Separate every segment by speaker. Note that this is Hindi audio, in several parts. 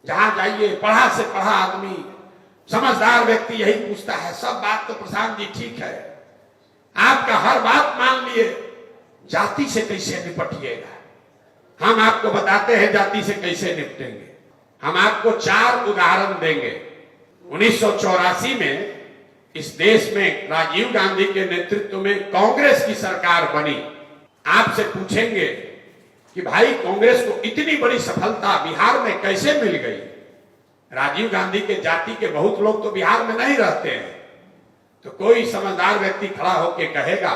Speaker 1: जहां जाइए पढ़ा से पढ़ा आदमी, समझदार व्यक्ति यही पूछता है, सब बात तो प्रशांत जी ठीक है, आपका हर बात मान लिए, जाति से कैसे निपटिएगा? हम आपको बताते हैं जाति से कैसे निपटेंगे। हम आपको 4 उदाहरण देंगे। 1984 में इस देश में राजीव गांधी के नेतृत्व में कांग्रेस की सरकार बनी। आपसे पूछेंगे कि भाई कांग्रेस को इतनी बड़ी सफलता बिहार में कैसे मिल गई? राजीव गांधी के जाति के बहुत लोग तो बिहार में नहीं रहते हैं। तो कोई समझदार व्यक्ति खड़ा होकर कहेगा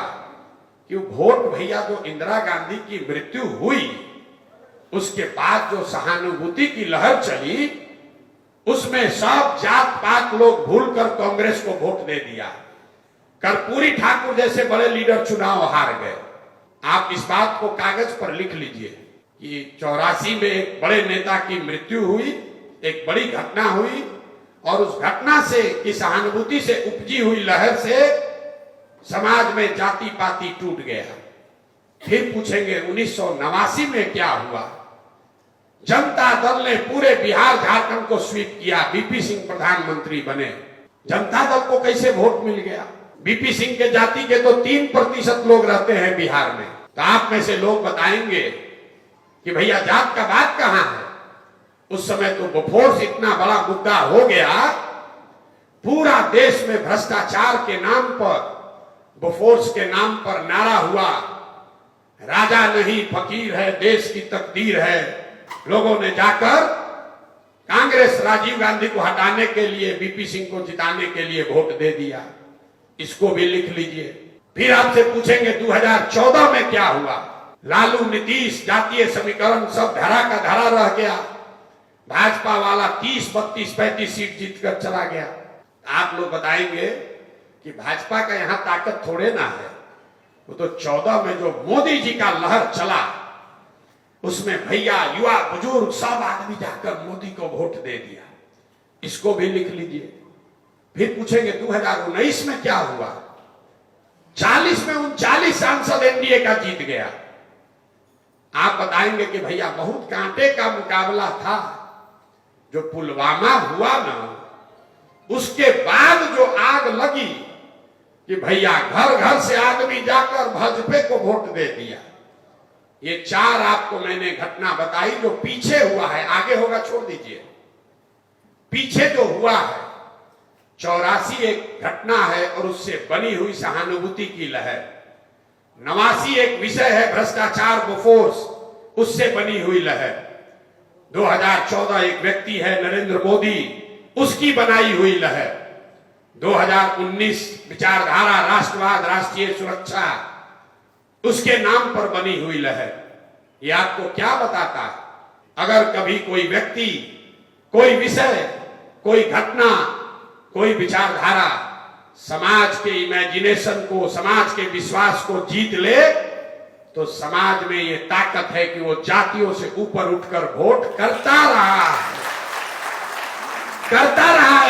Speaker 1: कि वोट भैया जो इंदिरा गांधी की मृत्यु हुई उसके बाद जो सहानुभूति की लहर चली उसमें सब जात पात लोग भूलकर कांग्रेस को वोट दे दिया। कर्पूरी ठाकुर जैसे बड़े लीडर चुनाव हार गए। आप इस बात को कागज पर लिख लीजिए कि 84 में एक बड़े नेता की मृत्यु हुई, एक बड़ी घटना हुई, और उस घटना से की सहानुभूति से उपजी हुई लहर से समाज में जाति पाति टूट गया। फिर पूछेंगे 1989 में क्या हुआ? जनता दल ने पूरे बिहार झारखंड को स्वीप किया, बीपी सिंह प्रधानमंत्री बने। जनता दल को कैसे वोट मिल गया? बीपी सिंह के जाति के तो 3% लोग रहते हैं बिहार में। तो आप में से लोग बताएंगे कि भैया जात का बात कहां है? उस समय तो बोफोर्स इतना बड़ा मुद्दा हो गया, पूरा देश में भ्रष्टाचार के नाम पर, बोफोर्स के नाम पर नारा हुआ, राजा नहीं फकीर है देश की तकदीर है। लोगों ने जाकर कांग्रेस राजीव गांधी को हटाने के लिए, बीपी सिंह को जिताने के लिए वोट दे दिया। इसको भी लिख लीजिए। फिर आपसे पूछेंगे 2014 में क्या हुआ? लालू नीतीश जातीय समीकरण सब धरा का धरा रह गया। भाजपा वाला 30, 32, 35 सीट जीतकर चला गया। आप लोग बताएंगे कि भाजपा का यहां ताकत थोड़े ना है। वो तो 14 में जो मोदी जी का लहर चला उसमें भैया युवा बुजुर्ग सब आदमी जाकर मोदी को वोट दे दिया। इसको भी लिख लीजिए। फिर पूछेंगे 2019 में क्या हुआ? 40 में 39 सांसद एनडीए का जीत गया। आप बताएंगे कि भैया बहुत कांटे का मुकाबला था। जो पुलवामा हुआ ना, उसके बाद जो आग लगी कि भैया घर घर से आदमी जाकर भाजपा को वोट दे दिया। ये 4 आपको मैंने घटना बताई जो पीछे हुआ है, आगे होगा छोड़ दीजिए। पीछे जो हुआ है 84 एक घटना है और उससे बनी हुई सहानुभूति की लहर। 89 एक विषय है भ्रष्टाचार बोफोर्स, उससे बनी हुई लहर। 2014 एक व्यक्ति है नरेंद्र मोदी, उसकी बनाई हुई लहर। 2019 विचारधारा राष्ट्रवाद राष्ट्रीय सुरक्षा, उसके नाम पर बनी हुई लहर। ये आपको क्या बताता है? अगर कभी कोई व्यक्ति, कोई विषय, कोई घटना, कोई विचारधारा समाज के इमेजिनेशन को, समाज के विश्वास को जीत ले तो समाज में ये ताकत है कि वो जातियों से ऊपर उठकर वोट करता रहा है।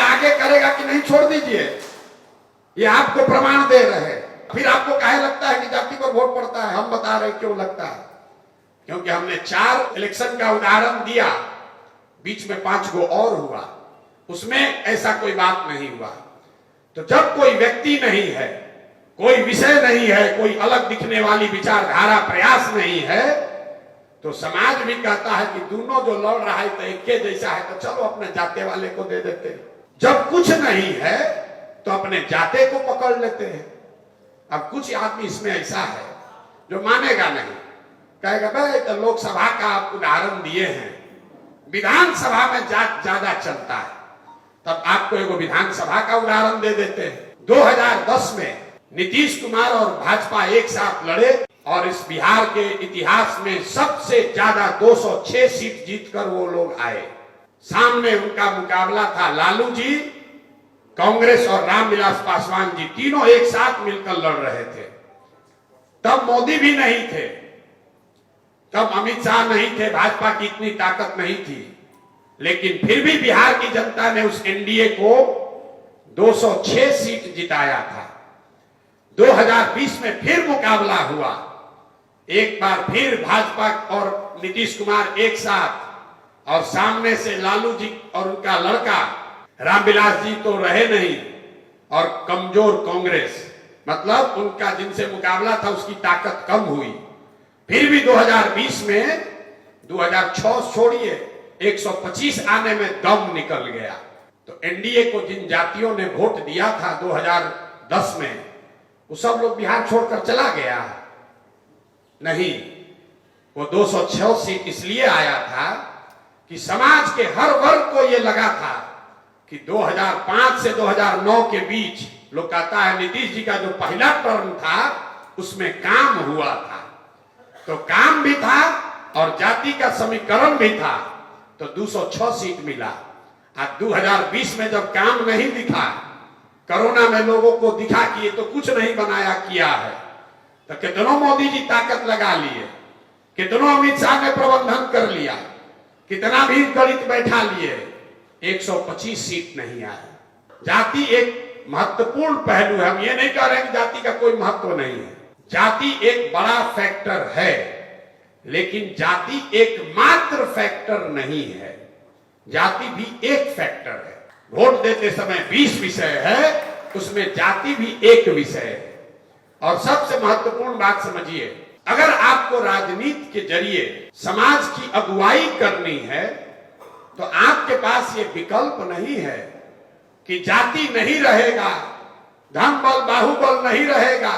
Speaker 1: आगे करेगा कि नहीं छोड़ दीजिए। ये आपको प्रमाण दे रहे हैं। फिर आपको काहे लगता है कि जाति पर वोट पड़ता है? हम बता रहे क्यों लगता है। क्योंकि हमने 4 इलेक्शन का उदाहरण दिया, बीच में 5 गो और हुआ, उसमें ऐसा कोई बात नहीं हुआ। तो जब कोई व्यक्ति नहीं है, कोई विषय नहीं है, कोई अलग दिखने वाली विचारधारा प्रयास नहीं है, तो समाज भी कहता है कि दोनों जो लड़ रहा है तो एक के जैसा है, तो चलो अपने जाते वाले को दे देते हैं। जब कुछ नहीं है तो अपने जाते को पकड़ लेते हैं। अब कुछ आदमी इसमें ऐसा है जो मानेगा नहीं, कहेगा भाई तो लोकसभा का आप उदाहरण दिए हैं, विधानसभा में जात ज्यादा चलता है, तब आपको एगो विधानसभा का उदाहरण दे देते हैं। 2010 में नीतीश कुमार और भाजपा एक साथ लड़े और इस बिहार के इतिहास में सबसे ज्यादा 206 सीट जीतकर वो लोग आए। सामने उनका मुकाबला था लालू जी, कांग्रेस और रामविलास पासवान जी, तीनों एक साथ मिलकर लड़ रहे थे। तब मोदी भी नहीं थे, तब अमित शाह नहीं थे, भाजपा की इतनी ताकत नहीं थी, लेकिन फिर भी बिहार की जनता ने उस एनडीए को 206 सीट जिताया था। 2020 में फिर मुकाबला हुआ, एक बार फिर भाजपा और नीतीश कुमार एक साथ, और सामने से लालू जी और उनका लड़का रामविलास जी तो रहे नहीं, और कमजोर कांग्रेस, मतलब उनका जिनसे मुकाबला था उसकी ताकत कम हुई। फिर भी 2020 में 2006 छोड़िए 125 आने में दम निकल गया। तो एनडीए को जिन जातियों ने वोट दिया था 2010 में, वो सब लोग बिहार छोड़कर चला गया? नहीं, वो 206 सीट इसलिए आया था कि समाज के हर वर्ग को ये लगा था कि 2005 से 2009 के बीच, लोग कहता है नीतीश जी का जो पहला टर्म था उसमें काम हुआ था, तो काम भी था और जाति का समीकरण भी था, तो 206 सीट मिला। आज 2020 में जब काम नहीं दिखा, कोरोना में लोगों को दिखा कि ये तो कुछ नहीं बनाया किया है, तो कितनों मोदी जी ताकत लगा लिए, कितनों अमित शाह ने प्रबंधन कर लिया, कितना भी गणित बैठा लिए, 125 सीट नहीं आया। जाति एक महत्वपूर्ण पहलू है। हम ये नहीं कह रहे कि जाति का कोई महत्व नहीं है, जाति एक बड़ा फैक्टर है, लेकिन जाति एकमात्र फैक्टर नहीं है। जाति भी एक फैक्टर है। वोट देते समय 20 विषय है, उसमें जाति भी एक विषय है। और सबसे महत्वपूर्ण बात समझिए, अगर आपको राजनीति के जरिए समाज की अगुवाई करनी है तो आपके पास ये विकल्प नहीं है कि जाति नहीं रहेगा, धन बल बाहुबल नहीं रहेगा,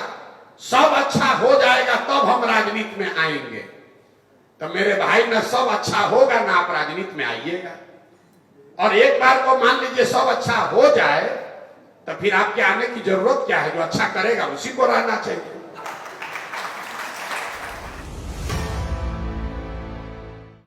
Speaker 1: सब अच्छा हो जाएगा तब हम राजनीति में आएंगे। तो मेरे भाई, ना सब अच्छा होगा ना आप राजनीति में आइएगा। और एक बार को मान लीजिए सब अच्छा हो जाए तो फिर आपके आने की जरूरत क्या है? जो अच्छा करेगा उसी को रहना चाहिए।